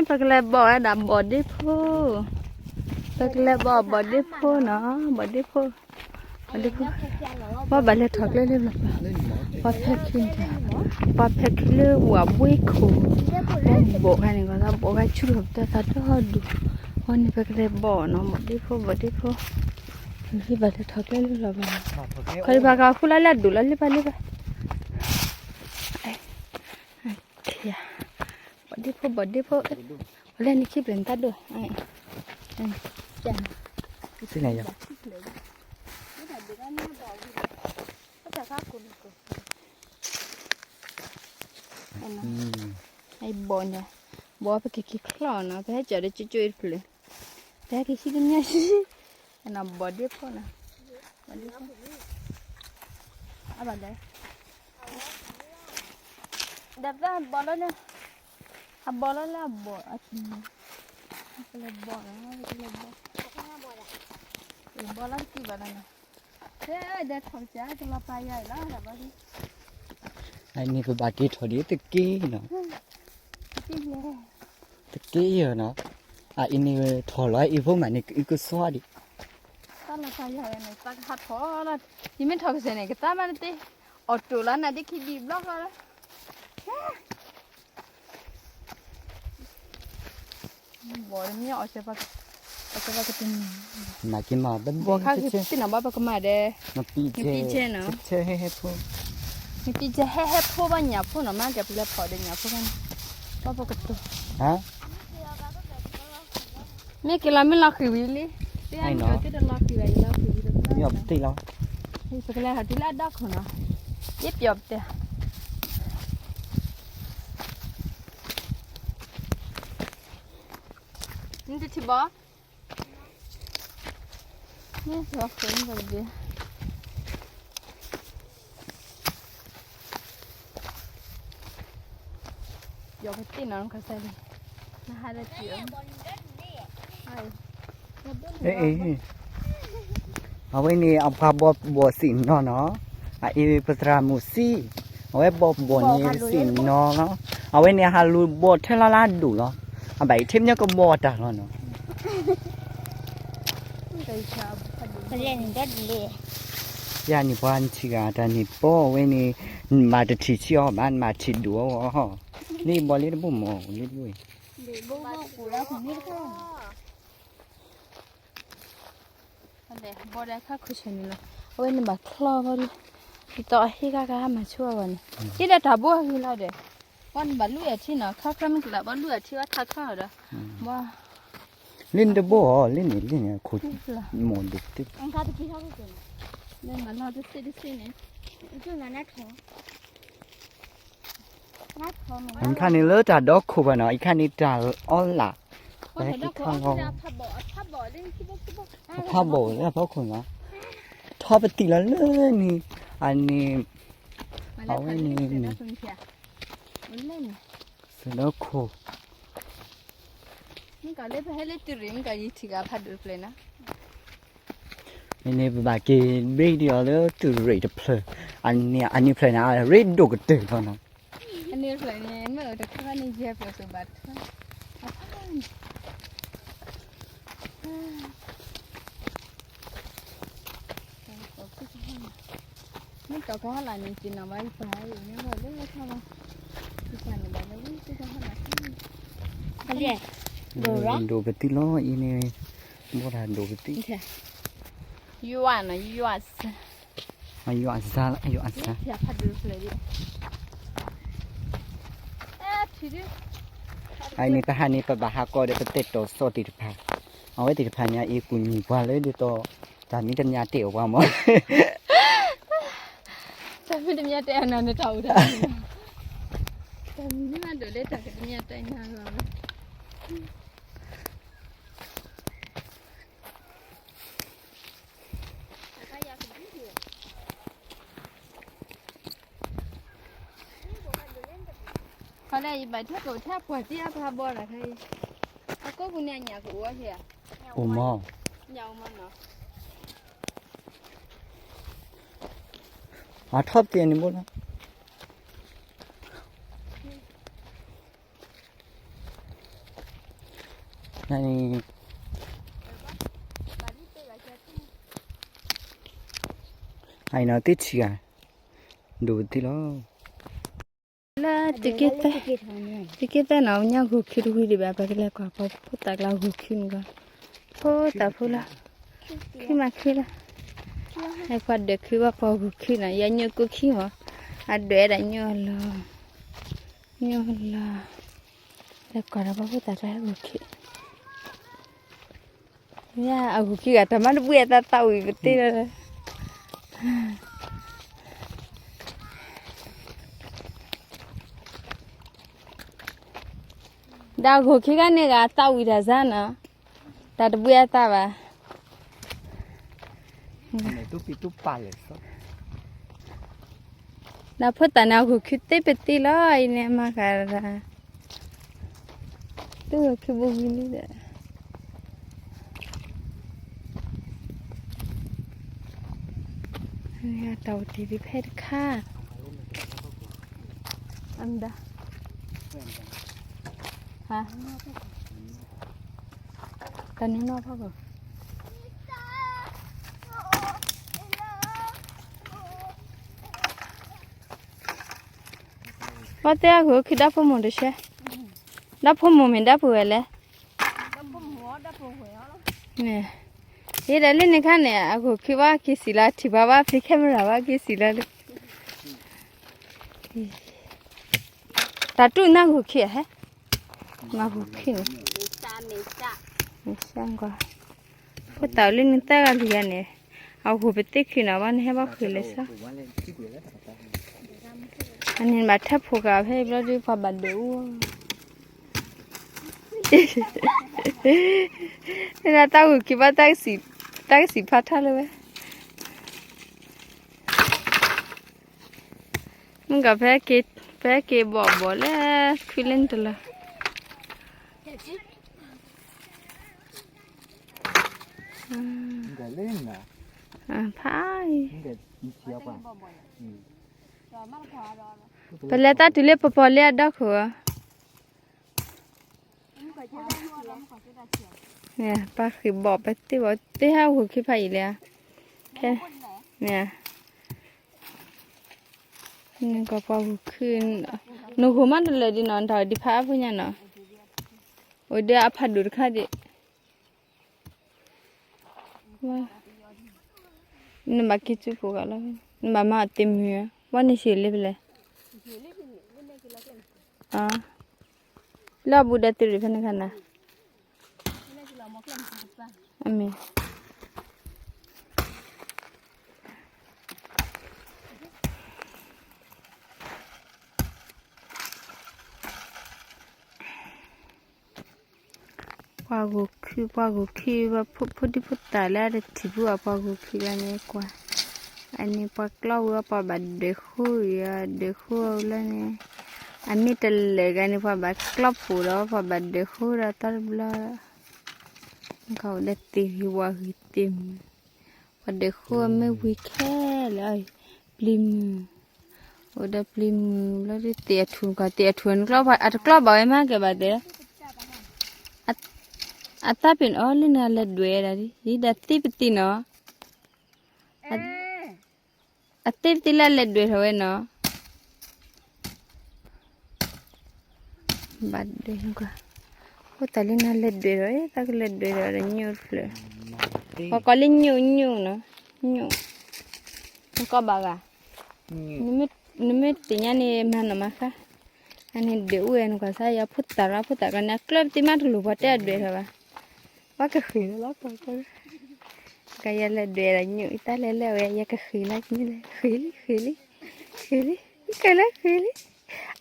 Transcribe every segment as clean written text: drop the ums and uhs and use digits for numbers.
ปากแลบบ่อดำบ่อดิพูปากแลบบ่อดิพูเนาะบ่อดิพูบ่อดิพูว่าบัดเลยถอดเรื่อยๆหรอปะว่าแพ็คขึ้นจ้ะว่าแพ็คขึ้นเลยว่าบุ้ยคูบ่ให้นี่ก็ถ้าบ่ให้ชุดแบบแต่ถ้าทอดดูวันนี้ปากแลบบ่อเนาะบ่อดิพูที่บัดเลยถอดเรื่อยๆหรอปะใครพาเขาคุยแล้วดูแล้วรีบไปไอ้เขี้ยบ่อดิพูเล่นนี่คลิปเล่นตัดด้วยไอ้จ้ะที่ไหนจ๊ะไอ้บอลเนี่ยบอลไปกี่คลอนนะไปให้เจอได้จุยๆเลยไปให้กี่ชิ้นเนี่ยไอ้น้ำบอลเดียวพอนะอะไรเดี๋ยวได้บอลแล้วเนี่ยบอลแล้วบอลอ่ะเลยบอลนะเลยบอลแล้วกี่บอลนะเฮ้ยเด็กเขาจะจะมาไปใหญ่แล้วแบบว่าไอ้นี่ก็บากี้ถอดตะกี้เนาะตะกี้เนาะอันนี้ถอดแล้วอีพวกมันนี่อีกสวัสดีตาละไปใหญ่เนี่ยตาหัดถอดแล้วที่ไม่ถอดเสียเนี่ยก็ตามันตีอดตัวแล้วนะที่คิดดีบล็อกแล้วบอลเนี่ยเอาเฉพาะก็เป็นมากินมาเป็นบัวข้าวคือที่ไหนบ้างก็มาเด้มาปีเจเนาะเจให้พวกมีปีเจให้พวกบ้านหยาพวกหน่อมาเก็บเลยพอเดินหยาพวกกันบ้าปกติฮะไม่กี่ลำไม่ล็อกคือวิลลี่ที่อันนี้ที่เดินล็อกคืออะไรล็อกคือวิลลี่ไม่เอาตีแล้วนี่สักแล้วหาที่ลาดดักคนนะยิบยบเด้อนี่จะชิบะนี่ชอบคนแบบนี้ยกให้ตีน้องเขาใส่เลยน่าหาได้เจี๋ยวเอาไว้นี่เอาพาบัวสินเนาะไอ้ปัตรามุสีเอาไว้บัวนี่สินเนาะเอาไว้นี่ฮาลูบัวเทลาลาดูเนาะเอาไปเทียมเนี่ยก็บัวด่าเนาะไปเล่นได้เลยยานี่พานชิกาแต่นี่ป้อไว้นี่มาจะชี้ชี้ออกบ้านมาชี้ดูอ๋อนี่บอลเล่นบุ๋มอ๋อเล่นด้วยกูแล้วผมนี่ก็อันเดบอได้ค่าคุชนี่ละเอาไว้ในบัตรคลอก็ดิที่ต่อให้ก้ามาช่วยวันที่ได้ทับบัวที่เราเดวันบัตรลุยที่เนาะข้าวมันกลับวันลุยที่ว่าทักข้าวเด้อว่าเล่นเดบัวเล่นเนี่ยคุดหมดดุติอันข้าวที่ข้าวก็เล่นมันเราจะซื้อเนี่ยจุดนั้นนะท้ออันคันนี้เลิศจัดดอกคูบเนาะอีกคันนี้จัดอ้อล่ะไปที่ข้างห้องพับบ่อเล่นคิดว่าพับบ่อแล้วพ่อคุณวะทอปฏิละเลยนี่อันนี้เอาไว้นี่สนุกคูนี่ก็เล่นไปให้เล่นตื่นเรื่องกันยี่สิบกับพัดดูเพลนะนี่บากีเบรดีเอาเลยตื่นเรื่องเพลอันนี้เพลนะเรดดูกตื่นเขาเนาะอันนี้เพลเนี่ยเมื่อเด็กเขาเนี่ยเจ็บแล้วสบัดนี่ก็เขาหลานนี่กินเอาไว้ไปอย่างนี้เราเล่นเขามาที่บ้านเนี่ยแบบนี้ที่เขาหลานเขาเรียกดูไปตีล้ออีนี่บ่ได้ดูไปตียูอันนะยูอัสยูอัสซายูอัสซาอย่าพัดดูเลยดิทีนี้ไอ้นี่ก็หานี่ก็บาฮาก็เดี๋ยวไปติดตัวโซติดพักเอาไว้ติดพันเนี่ยอีกุญกว่าเลยเดี๋ยวตัวแต่มีแต่ยาเตี๋ยวว่ามั้งแต่มีแต่ยาเตี๋ยวนั่นเท่าเดิมแต่มีมาเดี๋ยวได้แต่เป็นยาเตี๋ยวนั่นหรอเขาได้ใบเท่ากับเท่าปวดที่อาภาบอลอะไรเขาก็คุณเนี่ยอยากหัวเหี้ยโอ้มยาวมันเนาะชอบเตียนนี่บุญนะ này ai nói tít gì à đủ thì nó là ticket nào nhau gục khi đuôi đi bà cái là quả bò phụ tạc là gục khi nữa phụ tạc phụ là khi mà khi là hay qua được khi bà bò gục khi này giờ như cứ khi mà à để đã như là quả là bà phụ tạc là gục khi ya à gục khi cả tao mà nó bùa ta tao bị tê rồi đào gục khi cái này cả tao bị ra ra nữa ta bùa ta bà này tu pale so đã phụ tạc nào gục khi tê bị tê rồi nè mà cả ra tôi khi bùa đi đấyนี่เต่าทีวีเพชรค่ะอันดาฮะตอนนี้นอกพ่อบอกว่าแต่หัวคือดับผมหมดเลยใช่ดับผมหมดเหมือนดับหัวเลยเนี่ยये डाले नहीं खाने आगो कि वाह किसी ला ठिबा वाह फिर कैमरा वाह किसी ला ताटू ना घुखिया है ना घुखी नहीं निशा को वो ताले नहीं तागा लिया ने आगो घुपते खिना वाह नहीं वाह खिले सा अन्य माथा फुका है ब्लडी फाबदे वो ना ताऊ कि बात taxi phát thà luôn mình gặp phải cái bỏ là phi lên từ là phải bây giờ ta tụi lấy bò lấy đó khử nè ba khi bỏ bé tí bỏ tí hao của khi phải nè nè nên có bao khi nó không ăn được đi nón thỏi đi phá với nhà nó ôi để áp hạt được khai đi nên mà kia chú phụ cả lắm mà tìm hiểuวันนี้สิเลยไปเลยอ่าแล้วบูดาติริพันกันนะAmin. Paguki wa pudi putala de tibu paguki lane kwa. Ani paklau apa badekhu ya dekhu lane. Ani telle gani pa baklap pura pa badekhu ratar bla. Kau dah tiwa hitim. Pada kau me lại plim. Udah plim lalu tiap thun kalau bawa emang ke bade. Atapin oli na le dua dari. Di dati peti no. Atap tila le dua hawe no. Bade juga. Cô ta lên lết đuôi rồi, ta cứ lết đuôi rồi nhiều rồi. Có lên nhiều nữa, nhiều. Có bà gà. Nếm tí nha nè mà nó mà khá. Anh để uống anh có sao ya phút ta cái này club tí mà lụp vào té đuôi rồi bà. Bà cái khỉ nó lót rồi. Cái ya lết đuôi rồi nhiều, ta lết leo ya cái khỉ lại như này, khỉ cái lá khỉ.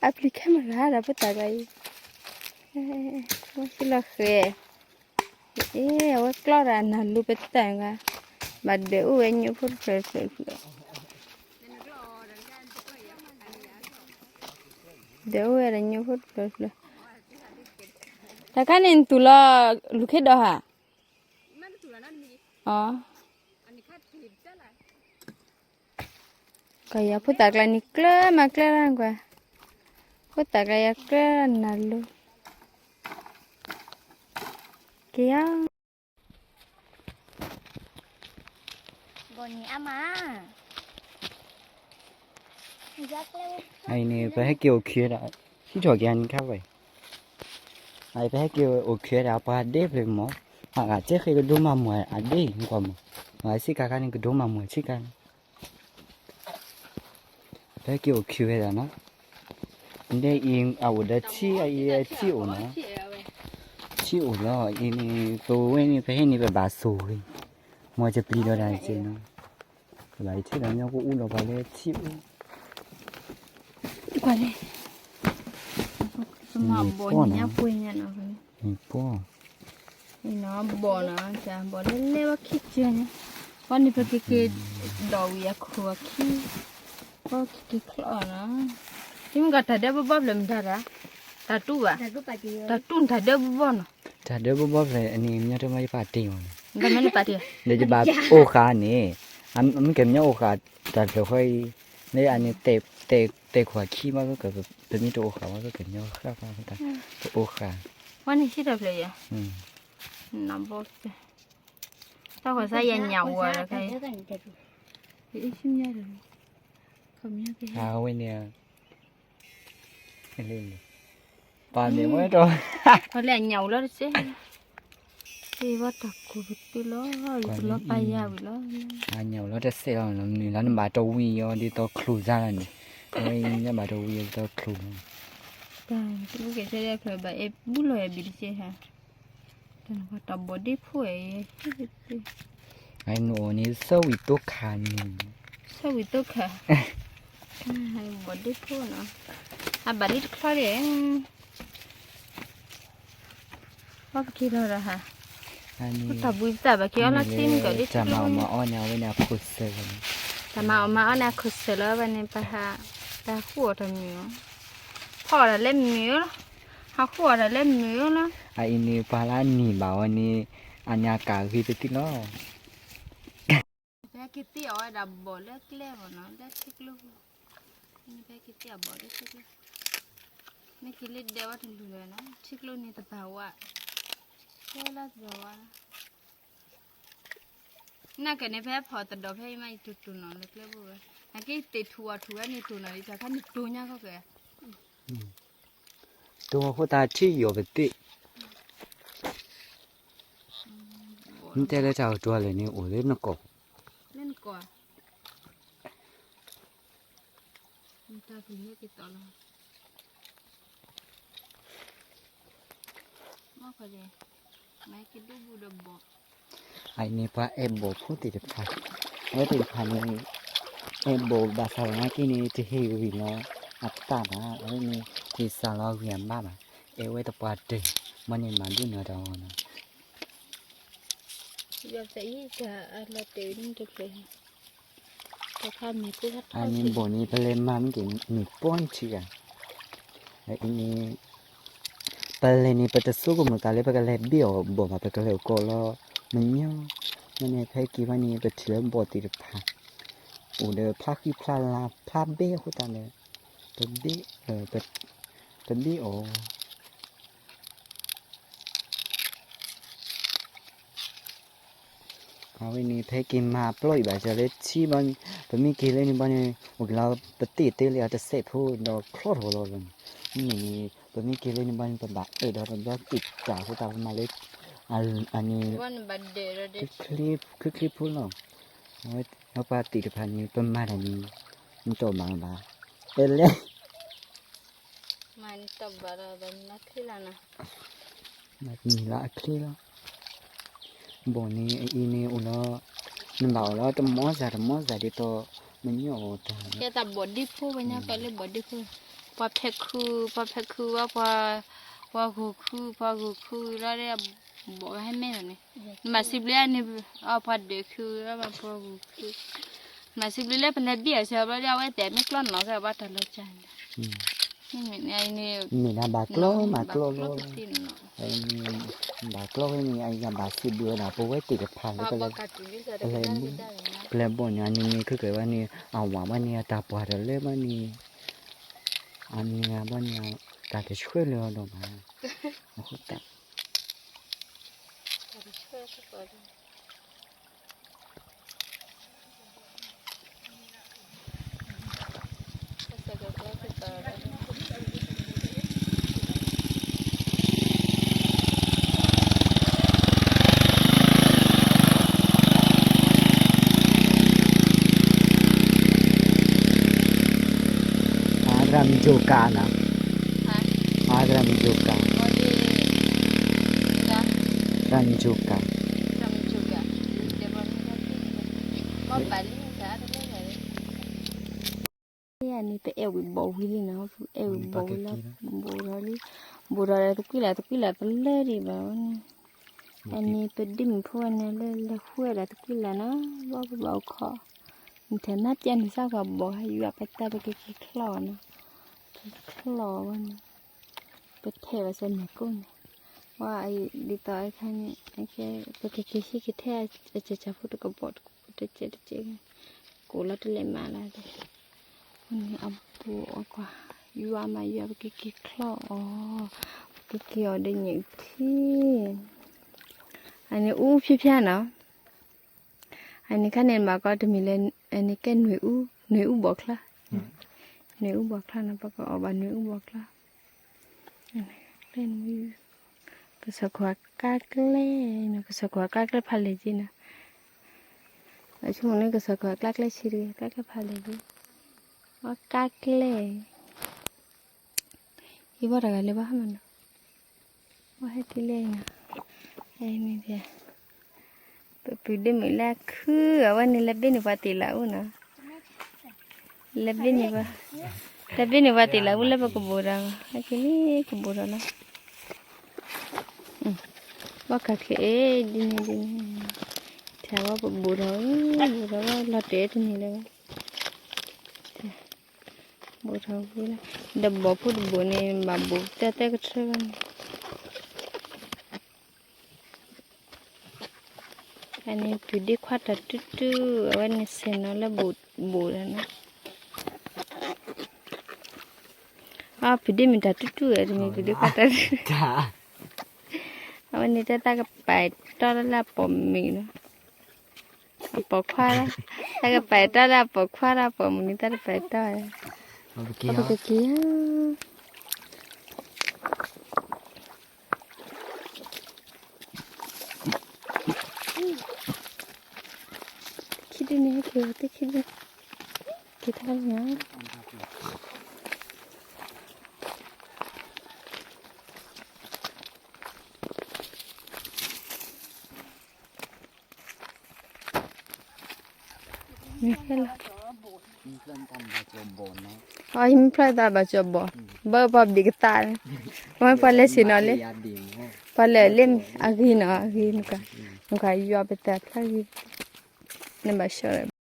Applique camera là phút ta cái. Masih lah ke, awak keluar nah lu petang ah, bade uenya pun fresh. De uenya pun fresh lah. Takkan entula luke dah ha? Oh. Kayak putar lah nikla makleran gua. Putar kayak keran nalu. kia bò nhẹ mà rất lâu ai nè phải kêu kia đã khi cho cái anh khác vậy ai phải kêu ở kia đã ba đếp lên mỏ hoặc là chết khi cái đốm mà mồi à đi không còn mà xí cả cái này cái đốm mà mồi xí cả phải kêu kia đã nó đây yên ở đây chi ai chi ổn nó chi ổn rồi yên tôi này phải này phải bà sù đi mua cho pli đó đây chứ nó lại thế là nhau cũng uống được vào đây chi qua đây mà bò nhá quê nha nó po nó bò nó chả bò lên lên bắt khít chưa nhá con đi phải cái đầu ya khua khi có cái khó nó chứ mình có thể đeo bóp làm ra đó ta tu à ta tu ta đeo bóp nó ta đeo bóp về anh em nhớ trong mấy bà tiền cái mấy bà tiền để cho bà ô khá nè anh kèm nhau ô khá ta phải hơi để anh em tệ khóa khi mà cái mình đồ khá mà cái kèm nhau khác mà ta ô khá con này xí được rồi à nằm bóp tao phải say dàn nhậu rồi cái ít xíu nha rồi không nhớ cái à quên nè lên bà miệng mới rồi có lẽ nhậu đó chứ thì bắt đầu của cái nó bay ra rồi đó à nhiều nó rất sẽ là nó bà trâu vi đi to khử ra là nè ôi nhà bà trâu vi to khử cái cái xe đẹp rồi bà em bút lời bị gì hả đừng có tập body đi phổi ai nô ni sâu ít tốt khá nè sao bị tốt hả hay body đi phổi nữa à bà đi khó để có kia rồi hả anh tập buổi tập bà kia nó xin cái đi chả mà on nào với nào khử sơ chả mà on nào khử sơ là bên này bà ha bà khua thôi nhiều khua là lên nhiều họ khua là lên nhiều đó ai ini pala ni bảo anh nhà cả khi tới tí nó cái kia ở đập bỏ lết lết vào nó lết thích luôn cái kia bỏ lết thích luôn mấy cái lết đeo vào thùng lưới nó thích luôn này tập bảo à cái là bảo à nãy cái này phải phở tập đó phải mấy tụt nó lết lết vừa nãy cái tết thua này tụt nó đi chả khăn tụt nhá có kìa tôi có ta chỉ hiểu về tí nhưng thế là chào chùa này ổ lên nó cổ lên cỏ người ta phải hết cái tỏ là mất cái gì mấy cái đu bu đập bỏ ai này pa em bộ phút thì được phải với thì phải này em bộ bà sao ngay cái này thì hiểu vì nó ta mà ở đây thì sao lo huyền ba mà em với tập ba trời mà nên mà đi nữa đâu nè giờ thấy cả là tiền được rồi có khăn này cứ thắt anh em bộ này phải lên mà cái nụ pon chi à đấy ini phải lên này phải tự số của mình cái phải cái lên biểu bộ mà phải cái lên cổ lo mình nhớ nên này phải kí vào này phải chỉ lên bộ thì được phải ủa được phát khi phát là phát bé của ta này phải bé phải bé ồเอาไว้นี่เพกินมาปล่อยแบบจะเลยชี้มันเป็นมีกี่เลยนี่บ้านนี่โอ้เราปฏิเตเลยอาจจะเสพพูดเราคลอดหัวเราเลยนี่เป็นมีกี่เลยนี่บ้านเป็นแบบเราแบบติดจากที่ตามมาเลยอันนี้ วันบัดเดย์เราได้ คลิปพูดเนาะเอาปฏิพันธ์นี้เป็นมาแบบนี้มันโตมาบ้าเป็นเลย มันตบบาราบันนักที่ละนะ แบบนี้ละคลิปแล้วบ่นี่อีนี่อุลมันบอกแล้วจะมอสดีตัวมันโยด แค่ตับบดดิพูไปเนี่ยก็เลยบดดิพูพอเพคคือว่าพอกูคือแล้วเนี่ยบอกให้แม่หน่อยนี่มาสิบเลี้ยนี่เอาพอเด็กคือแล้วมาพอกูคือมาสิบเลี้ยเป็นเบี้ยเชียวแล้วเอาไว้แต่ไม่กล้อนหนอแต่ว่าแต่ละจานนี่เหมือนไอ้นี่ นี่นะบากโลไอ้บากโลนี่ไอ้ยาบาสิเดือนะพวกไว้ติดพันแล้วก็เลยบ่เนี่ยนี่คือเกิดว่านี่เอาหวังว่านี่ตาปวดเลยว่านี่อันนี้ว่านี่ตาจะช่วยเหลือดอกมาโอ้โหแต่ Agram Joka na. Agram Joka. Ram Joka. Ni te ewi bầu hili na ewi bầu la bầu ra tu kila tu le di ba ani pe dim phu ne le khue la tu kila na ba kho internet chen sa ka bo ha yu pa ta pe ke klo na klo na pe the ba sen ne ko ne wa ai di ta ai khan ai ke pe ke shi ke the cha phu to ko bot ko che ko la te le ma la deนี่เอาปูออกว่ายัวมายัวไปกิคลออ๋อไปเกี่ยวได้ยังที่อันนี้อู้พี่ๆเนาะอันนี้ข้าเน้นมาก็จะมีเล่นอันนี้แค่หน่วยอู้บอกละหน่วยอู้บอกละนะปะก็ออกมาหน่วยอู้บอกละเล่นวิวก็สักว่ากากเล่นะก็สักว่ากากเล่พาเลจีนะช่วงนี้ก็สักว่ากากเล่ชิริกากเล่พาเลจีว่ากากเล่อีบ่ได้กันเลยบ่ฮะมันว่าให้ที่เล่นะไอ้นี่เดียไปดูมื้อละคือวันนี้ละเป็นว่าติละอูนะละเป็นว่าติละอูละบ่ก็บ่ได้ไอ้นี่ก็บ่ได้นะว่ากากเอ้ดินี่ถ้าว่าบ่ได้ว่าละเตะนี่เลยบทเอาไปละดับบ่พูดบ่เนี่ยบาบุแต่ก็ช่วยกันอันนี้ปีดีขวัญตุ้ๆวันนี้เสร็จแล้วบุแล้วนะปีดีมันตุ้ๆอันนี้ปีดีขวัญจ้าวันนี้จะตากไปตอนละปอมมีนะปอกขวาละตากไปตอนละปอกขวาละปอมมีตากไปตอน Apa kia? Kita ni kita hanya. Ni lah. Im prada baca bo, bapa digital, kau pale sinale, pale lem agi nuka, yuap betat lagi, ni baca.